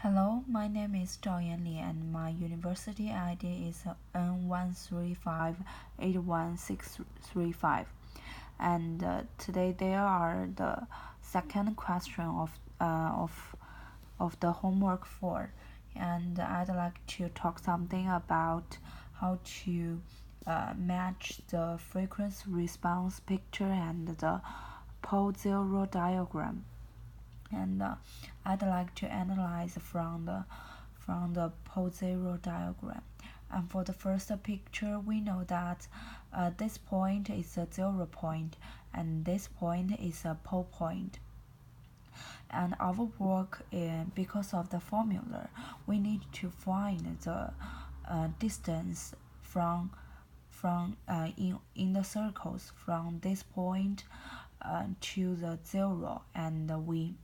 Hello, my name is Zhao Yanli and my university ID is N1358165. And today there are the second question of the homework 4, and I'd like to talk something about how to match the frequency response picture and the pole zero diagram. And I'd like to analyze from the pole zero diagram. And for the first picture, we know that this point is a 0 point and this point is a pole point. And our work, because of the formula, we need to find the distance in the circles from this point to the 0, and we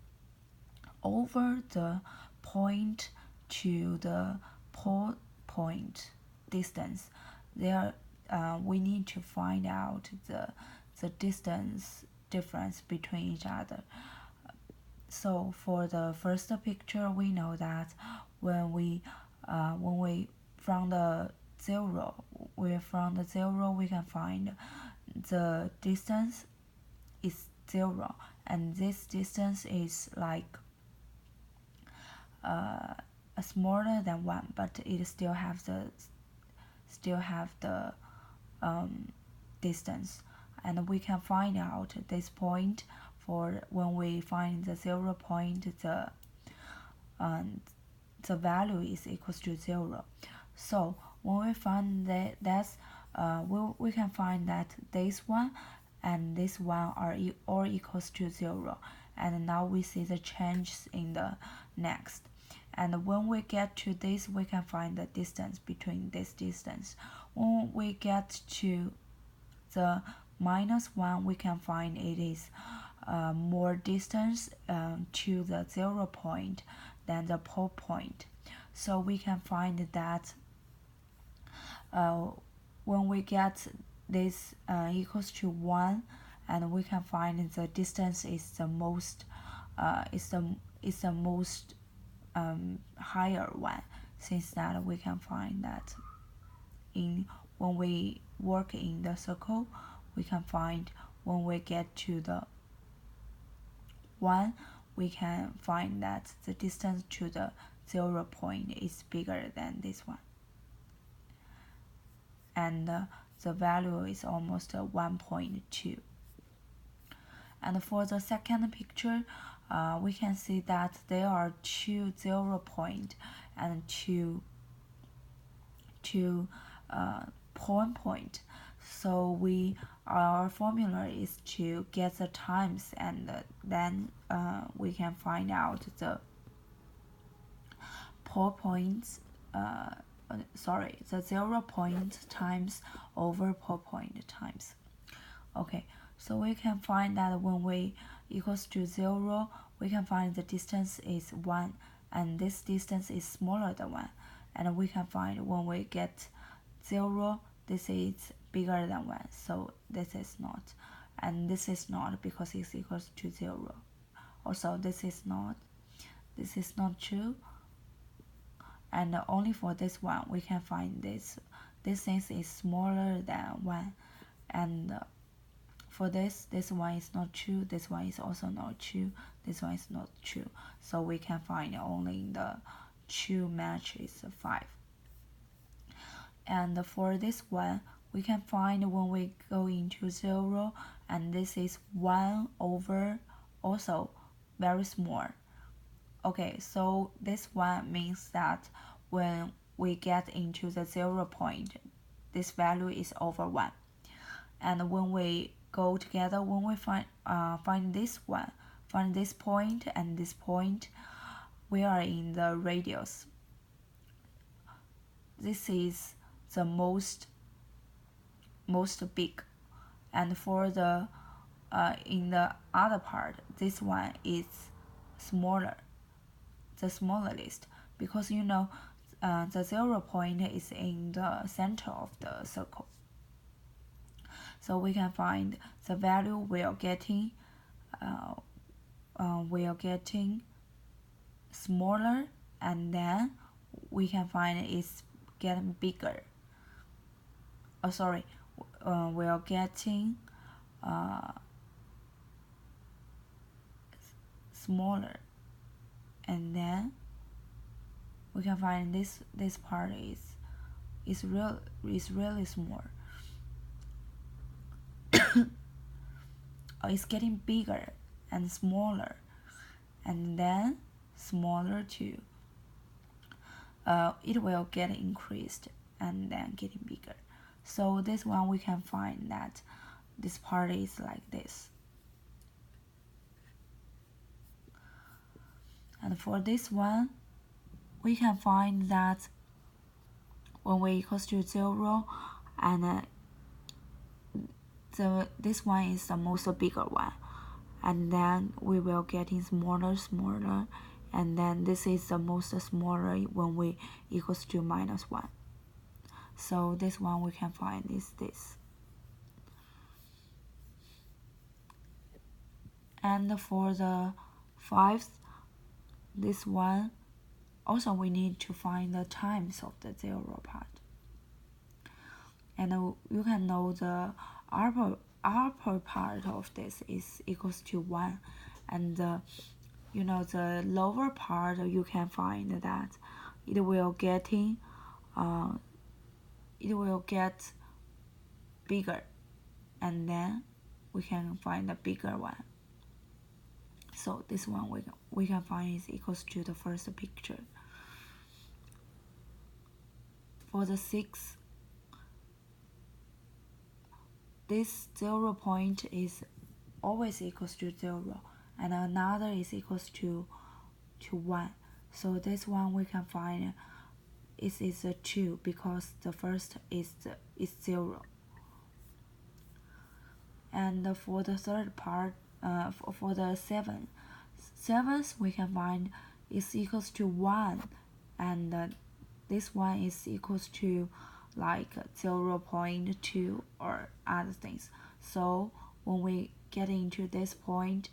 over the point to the pole point distance. There, we need to find out the distance difference between each other. So for the first picture, we know that when we from the zero, we can find the distance is 0, and this distance is like smaller than 1, but it still have the distance, and we can find out this point for when we find the 0 point, the value is equals to 0. So when we find that's we can find that this one and this one are all equals to 0, and now we see the changes in the next. And when we get to this, we can find the distance between this distance. When we get to the -1, we can find it is more distance to the 0 point than the pole point. So we can find that when we get this equals to 1, and we can find the distance is the most higher one, since that we can find that when we work in the circle, we can find when we get to the 1, we can find that the distance to the 0 point is bigger than this one, and the value is almost 1.2. And for the second picture, we can see that there are two 0 point and two point. So our formula is to get the times, and then we can find out the pole points. The 0 point times over pole point times. Okay, so we can find that when we equals to 0, we can find the distance is 1, and this distance is smaller than 1. And we can find when we get 0, this is bigger than 1, so this is not. And this is not, because it's equals to 0. Also, this is not true. And only for this one, we can find this distance is smaller than 1. And for this one is not true, this one is also not true, this one is not true. So we can find only the true match is 5. And for this one, we can find when we go into 0, and this is 1 over, also very small. Okay, so this one means that when we get into the 0 point, this value is over 1. And when we go together, when we find this one, find this point and this point, we are in the radius. This is the most big, and for the in the other part, this one is smaller, the smallest, because the 0 point is in the center of the circle. So we can find the value we are getting smaller and then we can find it's getting bigger. Oh, sorry, we are getting smaller, and then we can find this part is really small. It's getting bigger and smaller, and then smaller too. It will get increased and then getting bigger. So this one we can find that this part is like this. And for this one, we can find that when y equals to 0, and this one is the most bigger one, and then we will getting smaller, and then this is the most smaller when y equals to -1. So this one we can find is this. And for the 5th, this one, also we need to find the times of the 0 part. And you can know the upper part of this is equals to 1, and the lower part you can find that it will get bigger, and then we can find the bigger one. So this one we can find is equals to the first picture. For the 6th, this 0 point is always equals to 0, and another is equals to 1. So this one we can find is a 2 because the first is 0. And for the third part, for the 7th we can find is equals to 1, and this one is equals to like 0.2 or other things. So when we get into this point,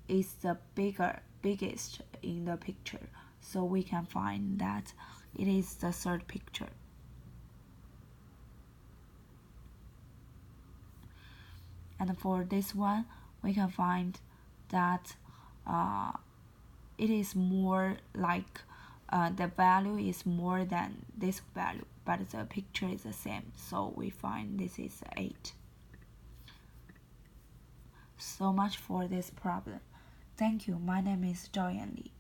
it's the biggest in the picture, so we can find that it is the third picture. And for this one, we can find that it is more like the value is more than this value, but the picture is the same, so we find this is 8. So much for this problem. Thank you. My name is Zhao Yanli.